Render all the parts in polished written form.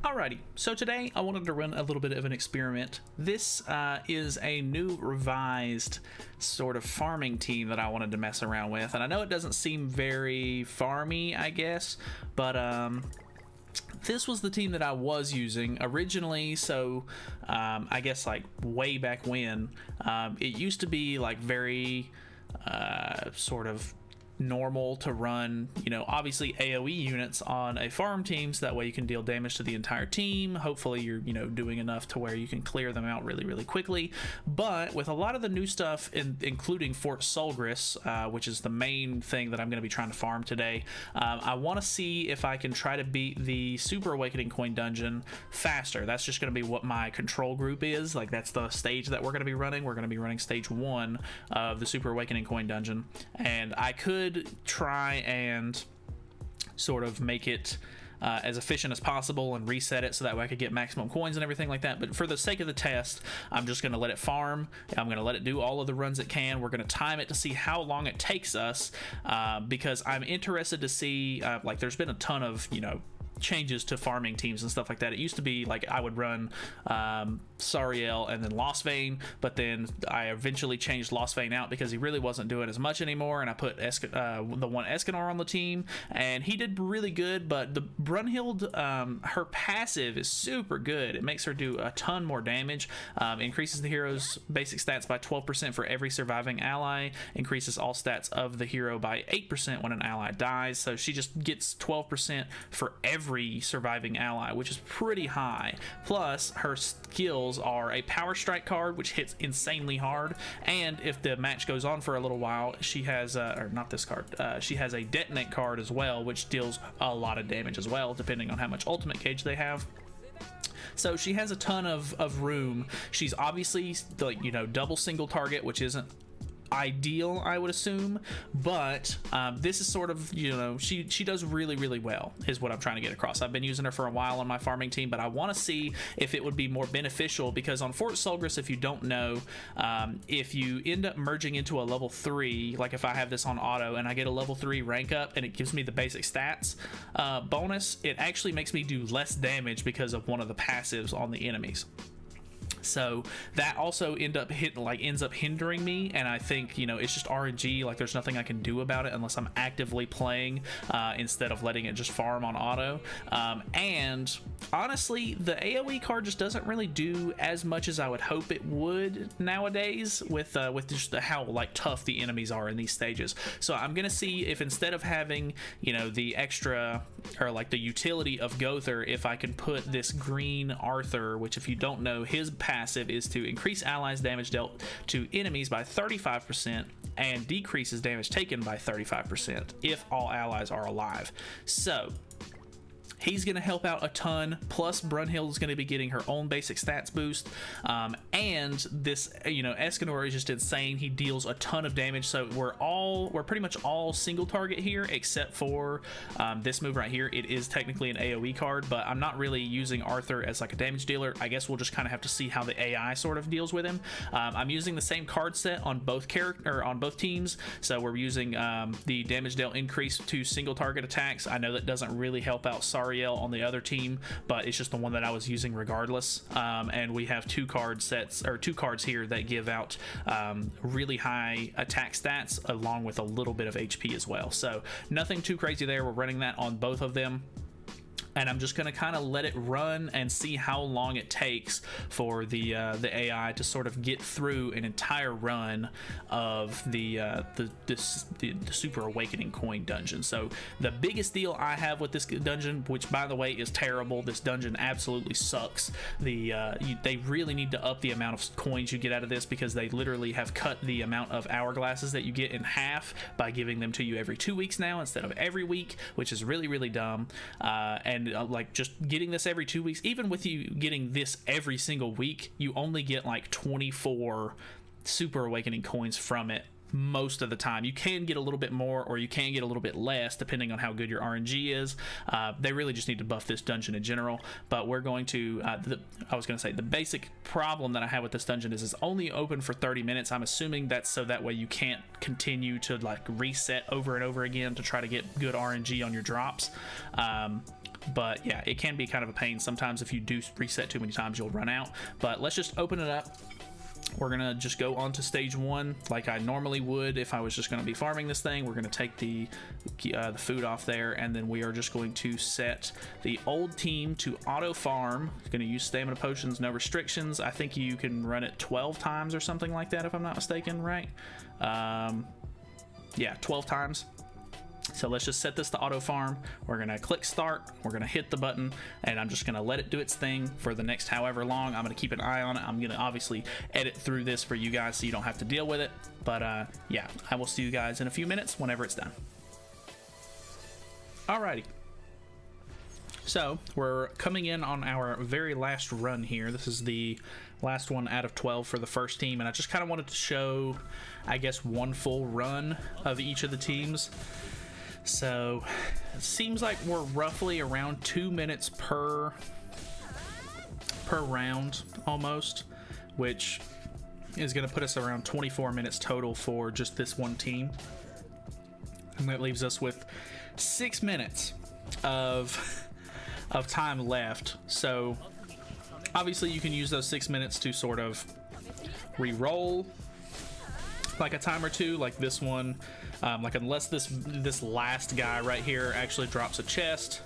Alrighty, so today I wanted to run a little bit of an experiment. This is a new revised sort of farming team that I wanted to mess around with, and I know it doesn't seem very farmy, I guess, but this was the team that I was using originally. So I guess like way back when, it used to be like very sort of normal to run, you know, obviously AoE units on a farm team, so that way you can deal damage to the entire team. Hopefully you're, you know, doing enough to where you can clear them out really quickly. But with a lot of the new stuff, including Fort Solgris, which is the main thing that I'm going to be trying to farm today, I want to see if I can try to beat the Super Awakening Coin dungeon faster. That's just going to be what my control group is. Like, that's the stage that we're going to be running. We're going to be running stage 1 of the Super Awakening Coin dungeon, and I could try and sort of make it as efficient as possible and reset it so that way I could get maximum coins and everything like that. But for the sake of the test, I'm just going to let it farm. I'm going to let it do all of the runs it can. We're going to time it to see how long it takes us, because I'm interested to see, like, there's been a ton of, you know, changes to farming teams and stuff like that. It used to be like I would run Sariel and then Lost Vein, but then I eventually changed Lost Vein out because he really wasn't doing as much anymore, and I put the one Escanor on the team, and he did really good. But the Brunhild, her passive is super good. It makes her do a ton more damage, increases the hero's basic stats by 12% for every surviving ally, increases all stats of the hero by 8% when an ally dies, so she just gets 12% for every surviving ally, which is pretty high. Plus, her skills are a Power Strike card, which hits insanely hard, and if the match goes on for a little while, she has or not this card, she has a Detonate card as well, which deals a lot of damage as well, depending on how much ultimate cage they have. So she has a ton of room. She's obviously, like, you know, double single target, which isn't ideal, I would assume, but this is sort of, you know, she does really well, is what I'm trying to get across. I've been using her for a while on my farming team, but I want to see if it would be more beneficial, because on Fort Solgris, if you don't know, if you end up merging into a level 3, like if I have this on auto and I get a level 3 rank up and it gives me the basic stats bonus, it actually makes me do less damage because of one of the passives on the enemies. So that also ends up hindering me, and I think, you know, it's just RNG. Like, there's nothing I can do about it unless I'm actively playing instead of letting it just farm on auto. And honestly, the AoE card just doesn't really do as much as I would hope it would nowadays, with just how like tough the enemies are in these stages. So I'm gonna see if, instead of having, you know, the extra or like the utility of Gother, if I can put this green Arthur, which, if you don't know, his passive is to increase allies damage dealt to enemies by 35% and decreases damage taken by 35% if all allies are alive. So he's going to help out a ton, plus Brunhild is going to be getting her own basic stats boost, and this, you know, Escanor is just insane. He deals a ton of damage, so we're pretty much all single target here, except for this move right here. It is technically an AoE card, but I'm not really using Arthur as like a damage dealer. I guess we'll just kind of have to see how the AI sort of deals with him. I'm using the same card set on both teams, so we're using the damage dealt increase to single target attacks. I know that doesn't really help out Sariel on the other team, but it's just the one that I was using regardless. And we have two cards here that give out really high attack stats along with a little bit of HP as well. So nothing too crazy there. We're running that on both of them, and I'm just going to kind of let it run and see how long it takes for the AI to sort of get through an entire run of the Super Awakening Coin dungeon. So the biggest deal I have with this dungeon, which by the way is terrible, this dungeon absolutely sucks. They really need to up the amount of coins you get out of this, because they literally have cut the amount of hourglasses that you get in half by giving them to you every 2 weeks now instead of every week, which is really dumb. And like, just getting this every 2 weeks, even with you getting this every single week, you only get like 24 Super Awakening coins from it most of the time. You can get a little bit more, or you can get a little bit less, depending on how good your RNG is. They really just need to buff this dungeon in general, but we're going to I was going to say, the basic problem that I have with this dungeon is it's only open for 30 minutes. I'm assuming that's so that way you can't continue to like reset over and over again to try to get good RNG on your drops. But yeah, it can be kind of a pain. Sometimes if you do reset too many times, you'll run out. But let's just open it up. We're gonna just go on to stage 1 like I normally would if I was just gonna be farming this thing. We're gonna take the food off there, and then we are just going to set the old team to auto farm. It's gonna use stamina potions, no restrictions. I think you can run it 12 times or something like that if I'm not mistaken, right? Yeah, 12 times. So let's just set this to auto farm. We're gonna click start, we're gonna hit the button, and I'm just gonna let it do its thing for the next however long. I'm gonna keep an eye on it. I'm gonna obviously edit through this for you guys so you don't have to deal with it. But yeah, I will see you guys in a few minutes whenever it's done. Alrighty. So we're coming in on our very last run here. This is the last one out of 12 for the first team, and I just kind of wanted to show, I guess, one full run of each of the teams. So it seems like we're roughly around 2 minutes per round almost, which is going to put us around 24 minutes total for just this one team. And that leaves us with 6 minutes of time left. So obviously you can use those 6 minutes to sort of re-roll like a time or two, like this one. Like unless this last guy right here actually drops a chest,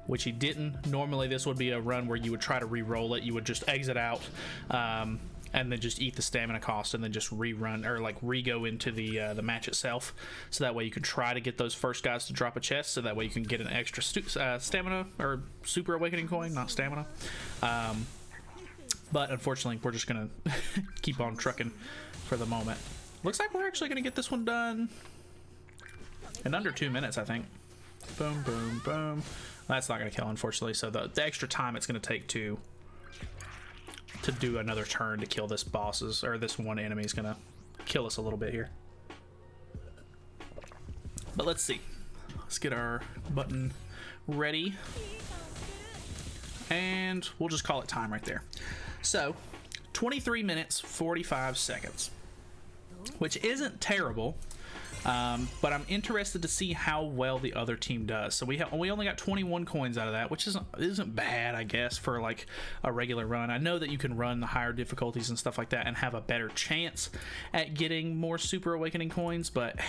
which he didn't. Normally this would be a run where you would try to re-roll it. You would just exit out and then just eat the stamina cost and then just rerun, or like re-go into the match itself. So that way you can try to get those first guys to drop a chest, so that way you can get an extra stamina or super awakening coin, not stamina. But unfortunately we're just gonna keep on trucking for the moment. Looks like we're actually gonna get this one done in under 2 minutes, I think. Boom, boom, boom. That's not gonna kill, unfortunately. So the extra time it's gonna take to do another turn to kill this boss's, or this one enemy, is gonna kill us a little bit here. But let's see. Let's get our button ready, and we'll just call it time right there. So 23 minutes 45 seconds, which isn't terrible. But I'm interested to see how well the other team does. So we only got 21 coins out of that, which isn't bad, I guess, for like a regular run. I know that you can run the higher difficulties and stuff like that and have a better chance at getting more super awakening coins, but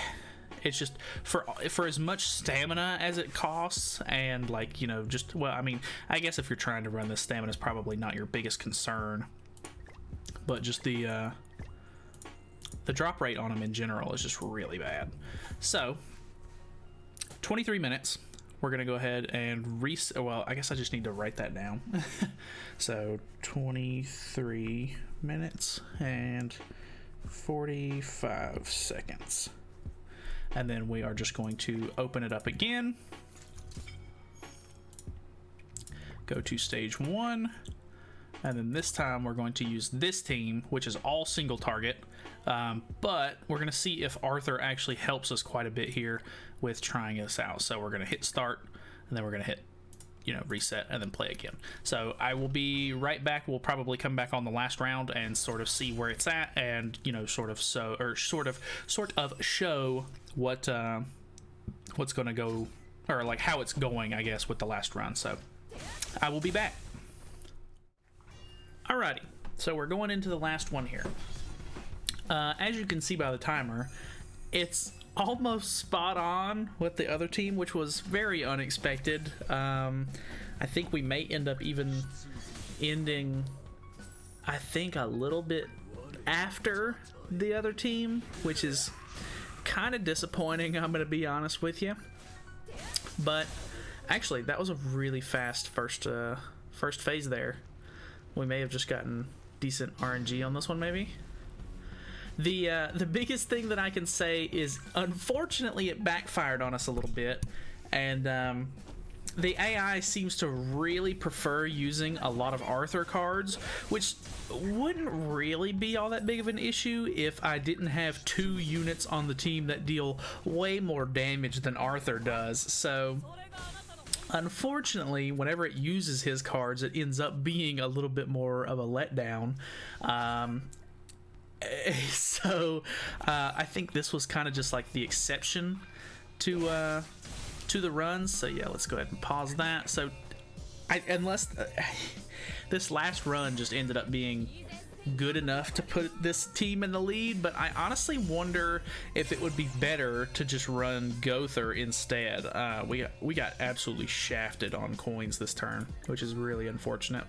it's just for as much stamina as it costs, and like, you know, just, well, I mean, I guess if you're trying to run this, stamina is probably not your biggest concern, but just the drop rate on them in general is just really bad. So 23 minutes, we're gonna go ahead and reset. Well, I guess I just need to write that down. So 23 minutes and 45 seconds, and then we are just going to open it up again, go to stage 1, and then this time we're going to use this team, which is all single target. But we're going to see if Arthur actually helps us quite a bit here with trying this out. So we're going to hit start, and then we're going to hit, you know, reset, and then play again. So I will be right back. We'll probably come back on the last round and sort of see where it's at, and, you know, sort of show what's going to go, or like how it's going, I guess, with the last run. So I will be back. Alrighty, so we're going into the last one here. As you can see by the timer, it's almost spot on with the other team, which was very unexpected. I think we may end up even ending, I think, a little bit after the other team, which is kind of disappointing, I'm going to be honest with you. But actually, that was a really fast first phase there. We may have just gotten decent RNG on this one, maybe. The biggest thing that I can say is, unfortunately, it backfired on us a little bit, and the AI seems to really prefer using a lot of Arthur cards, which wouldn't really be all that big of an issue if I didn't have 2 units on the team that deal way more damage than Arthur does. So unfortunately, whenever it uses his cards, it ends up being a little bit more of a letdown. So I think this was kind of just like the exception to to the runs. So yeah, let's go ahead and pause that. So unless this last run just ended up being good enough to put this team in the lead, but I honestly wonder if it would be better to just run Gother instead. We got absolutely shafted on coins this turn, which is really unfortunate.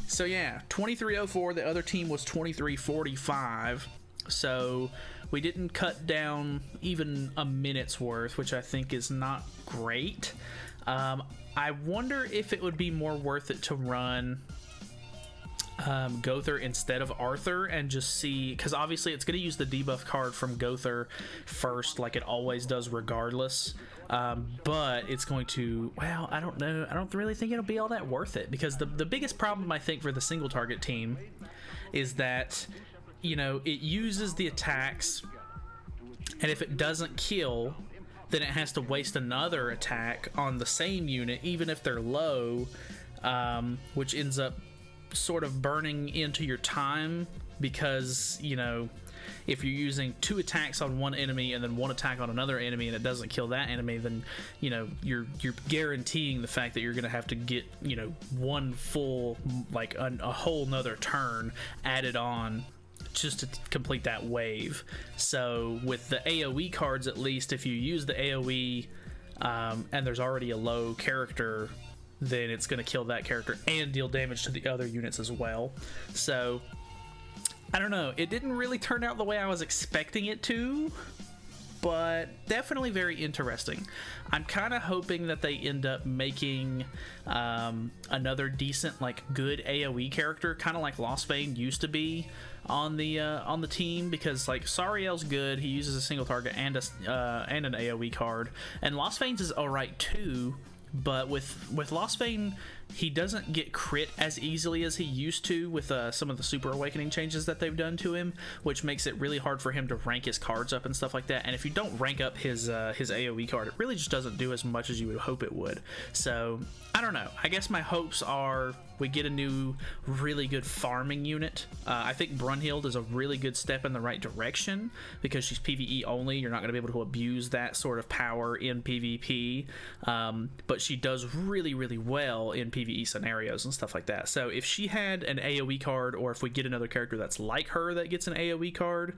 So yeah, 2304. The other team was 2345. So we didn't cut down even a minute's worth, which I think is not great. I wonder if it would be more worth it to run Gother instead of Arthur and just see, because obviously it's going to use the debuff card from Gother first, like it always does regardless. But it's going to, well, I don't know. I don't really think it'll be all that worth it, because the biggest problem I think for the single target team is that, you know, it uses the attacks, and if it doesn't kill, then it has to waste another attack on the same unit, even if they're low, which ends up sort of burning into your time, because, you know, if you're using 2 attacks on one enemy and then 1 attack on another enemy and it doesn't kill that enemy, then, you know, you're guaranteeing the fact that you're gonna have to get, you know, 1 full, like a whole nother turn added on just to complete that wave. So with the AoE cards, at least, if you use the AoE and there's already a low character, then it's going to kill that character and deal damage to the other units as well. So I don't know, it didn't really turn out the way I was expecting it to, but definitely very interesting. I'm kind of hoping that they end up making another decent, like, good AoE character, kind of like Lost Vein used to be on the team, because, like, Sariel's good. He uses a single target and an AoE card, and Lost Veins is alright too. But with Lost Vein, he doesn't get crit as easily as he used to with some of the Super Awakening changes that they've done to him, which makes it really hard for him to rank his cards up and stuff like that. And if you don't rank up his AoE card, it really just doesn't do as much as you would hope it would. So I don't know. I guess my hopes are we get a new really good farming unit. I think Brunhild is a really good step in the right direction, because she's PvE only. You're not going to be able to abuse that sort of power in PvP, but she does really, really well in PvE scenarios and stuff like that. So if she had an AoE card, or if we get another character that's like her that gets an AoE card,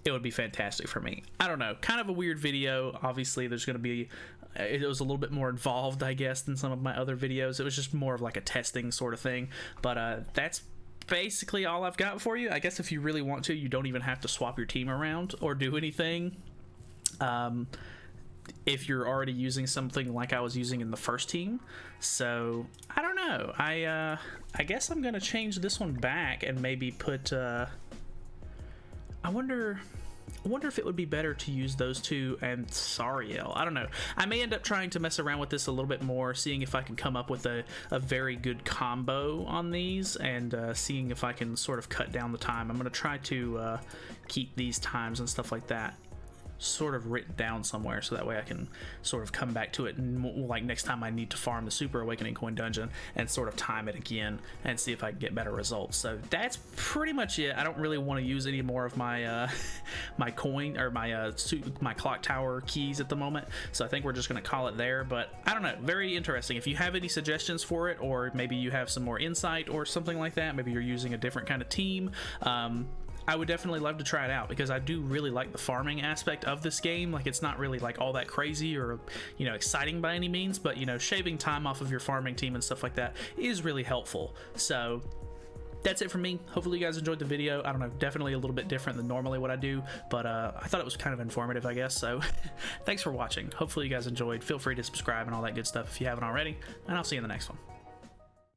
it would be fantastic for me. I don't know, kind of a weird video. Obviously there's going to be, it was a little bit more involved, I guess, than some of my other videos. It was just more of like a testing sort of thing, but that's basically all I've got for you. I guess if you really want to, you don't even have to swap your team around or do anything. If you're already using something like I was using in the first team. So I don't know, I guess I'm gonna change this one back and maybe put I wonder if it would be better to use those two and Sariel. I don't know. I may end up trying to mess around with this a little bit more, seeing if I can come up with a very good combo on these, and seeing if I can sort of cut down the time. I'm going to try to keep these times and stuff like that sort of written down somewhere, so that way I can sort of come back to it, and like next time I need to farm the Super Awakening coin dungeon and sort of time it again and see if I can get better results. So that's pretty much it. I don't really want to use any more of my my coin or my clock tower keys at the moment, so I think we're just going to call it there. But I don't know, very interesting. If you have any suggestions for it, or maybe you have some more insight or something like that, maybe you're using a different kind of team, I would definitely love to try it out, because I do really like the farming aspect of this game. Like, it's not really like all that crazy or, you know, exciting by any means, but, you know, shaving time off of your farming team and stuff like that is really helpful. So that's it from me. Hopefully you guys enjoyed the video. I don't know, definitely a little bit different than normally what I do, but I thought it was kind of informative, I guess. So thanks for watching. Hopefully you guys enjoyed. Feel free to subscribe and all that good stuff if you haven't already, and I'll see you in the next one.